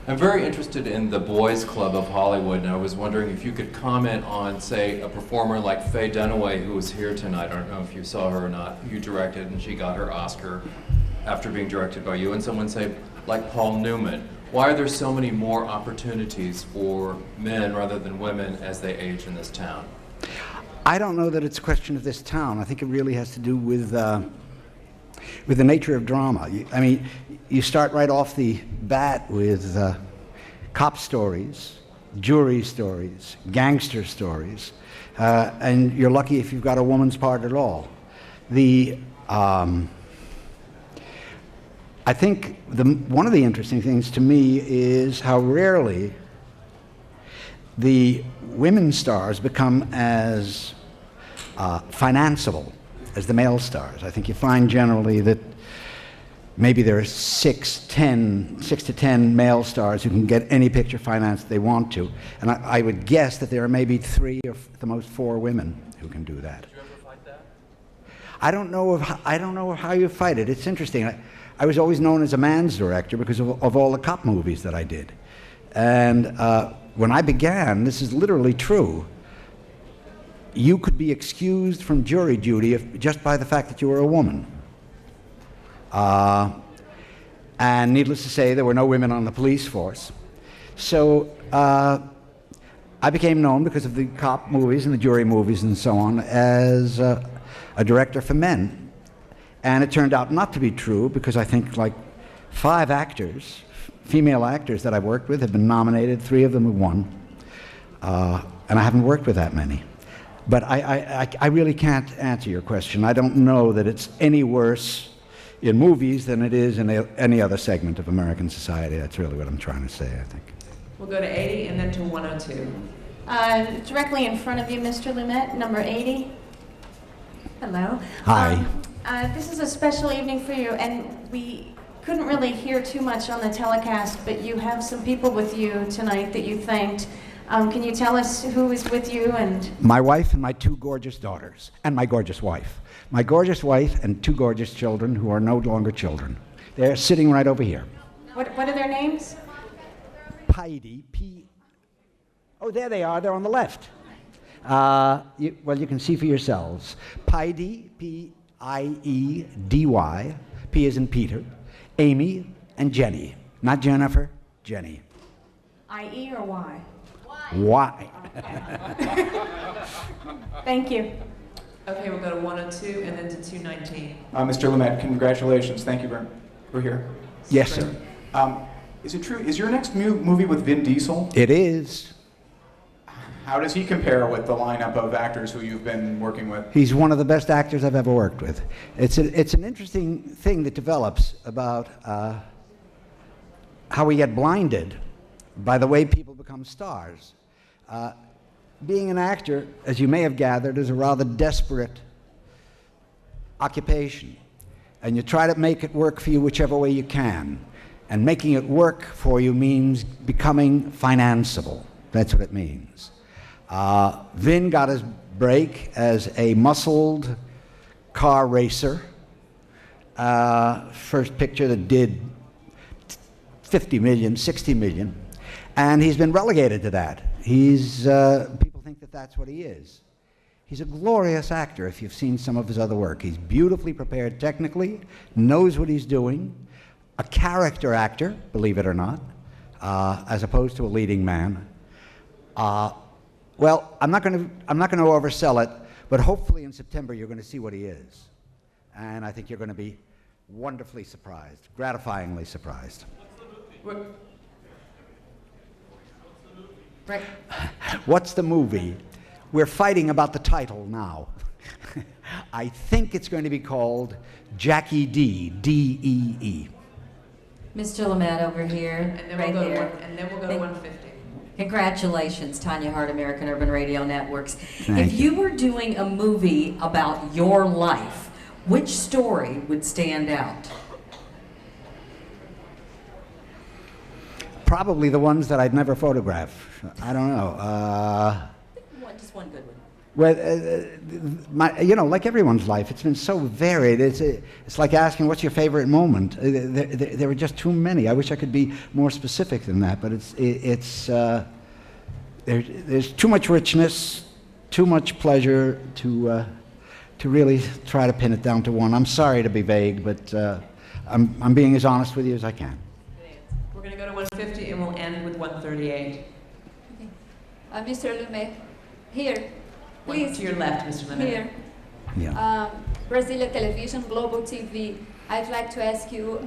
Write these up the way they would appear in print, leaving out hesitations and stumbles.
I'm very interested in the Boys Club of Hollywood, and I was wondering if you could comment on, say, a performer like Faye Dunaway, who was here tonight. I don't know if you saw her or not. You directed, and she got her Oscar after being directed by you. And someone say, like Paul Newman. Why are there so many more opportunities for men rather than women as they age in this town? I don't know that it's a question of this town. I think it really has to do with the nature of drama. I mean, you start right off the bat with cop stories, jury stories, gangster stories, and you're lucky if you've got a woman's part at all. I think one of the interesting things to me is how rarely the women stars become as financeable as the male stars. I think you find generally that maybe there are 6 to 10 male stars who can get any picture financed they want to, and I would guess that there are maybe 3 or at the most 4 women who can do that. Did you ever fight that? I don't know of how you fight it. It's interesting. I was always known as a man's director because of all the cop movies that I did. And when I began, this is literally true, you could be excused from jury duty just by the fact that you were a woman. And needless to say, there were no women on the police force. So I became known because of the cop movies and the jury movies and so on as a director for men. And it turned out not to be true because I think like 5 actors, female actors that I've worked with have been nominated, 3 of them have won. And I haven't worked with that many. But I really can't answer your question. I don't know that it's any worse in movies than it is in any other segment of American society. That's really what I'm trying to say, I think. We'll go to 80 and then to 102. Directly in front of you, Mr. Lumet, number 80. Hello. Hi. This is a special evening for you, and we couldn't really hear too much on the telecast, but you have some people with you tonight that you thanked. Can you tell us who is with you? And My wife and my 2 gorgeous daughters, and my gorgeous wife. My gorgeous wife and 2 gorgeous children who are no longer children. They're sitting right over here. what are their names? Piedy, Oh, there they are. They're on the left. Well, you can see for yourselves. Piedy, P-I-E-D-Y, P as in Peter, Amy, and Jenny. Not Jennifer, Jenny. I-E or Y? Y. Thank you. Okay, we'll go to 102 and then to 219. Mr. Lumet, congratulations. Thank you for here. Yes, sir. Is it true? Is your next movie with Vin Diesel? It is. How does he compare with the lineup of actors who you've been working with? He's one of the best actors I've ever worked with. It's an interesting thing that develops about how we get blinded by the way people become stars. Being an actor, as you may have gathered, is a rather desperate occupation. And you try to make it work for you whichever way you can. And making it work for you means becoming financeable. That's what it means. Vin got his break as a muscled car racer. First picture that did 50 million, 60 million. And he's been relegated to that. People think that that's what he is. He's a glorious actor if you've seen some of his other work. He's beautifully prepared technically, knows what he's doing, a character actor, believe it or not, as opposed to a leading man. Well, I'm not going to oversell it, but hopefully in September you're going to see what he is. And I think you're going to be wonderfully surprised, gratifyingly surprised. Right. What's the movie? We're fighting about the title now. I think it's going to be called Jackie D, D-E-E. Mr. Lumet over here, And then right we'll go there. and then we'll go to 150. Congratulations, Tanya Hart, American Urban Radio Networks. Thank If you were doing a movie about your life, which story would stand out? Probably the ones that I'd never photograph. I don't know. Just one good one. Well, like everyone's life, it's been so varied. It's like asking, what's your favorite moment? There are just too many. I wish I could be more specific than that, but there's too much richness, too much pleasure to really try to pin it down to one. I'm sorry to be vague, but I'm being as honest with you as I can. We're going to go to 150 and we'll end with 138. Mr. Lumet, here, please. To your left, Mr. Lumet. Here. Yeah. Brasilia Television, Global TV. I'd like to ask you,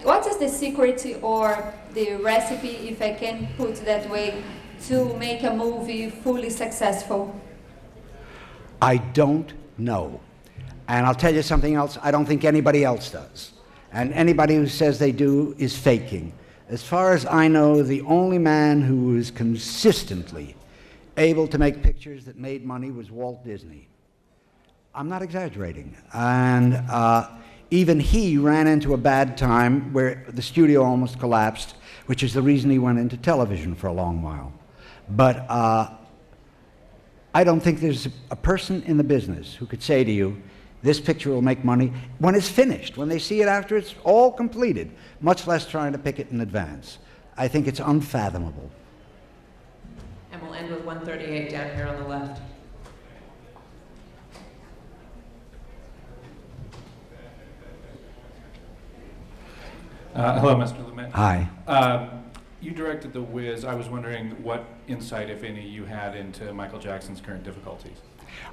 what is the secret or the recipe, if I can put it that way, to make a movie fully successful? I don't know. And I'll tell you something else, I don't think anybody else does. And anybody who says they do is faking. As far as I know, the only man who was consistently able to make pictures that made money was Walt Disney. I'm not exaggerating. And even he ran into a bad time where the studio almost collapsed, which is the reason he went into television for a long while. But I don't think there's a person in the business who could say to you, this picture will make money when it's finished, when they see it after it's all completed, much less trying to pick it in advance. I think it's unfathomable. And we'll end with 138 down here on the left. Hello, Mr. Lumet. Hi. You directed The Wiz. I was wondering what insight, if any, you had into Michael Jackson's current difficulties.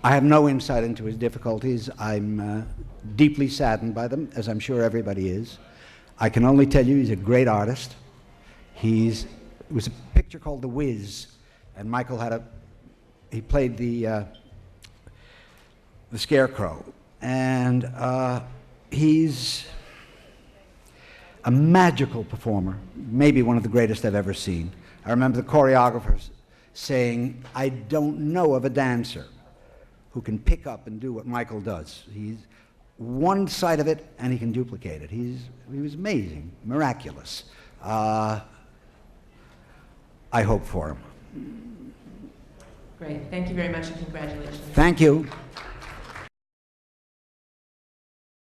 I have no insight into his difficulties. I'm deeply saddened by them, as I'm sure everybody is. I can only tell you he's a great artist. It was a picture called The Wiz, and Michael he played the Scarecrow. And he's a magical performer, maybe one of the greatest I've ever seen. I remember the choreographers saying, I don't know of a dancer who can pick up and do what Michael does. He's one side of it, and he can duplicate it. He was amazing, miraculous. I hope for him. Great. Thank you very much and congratulations. Thank you.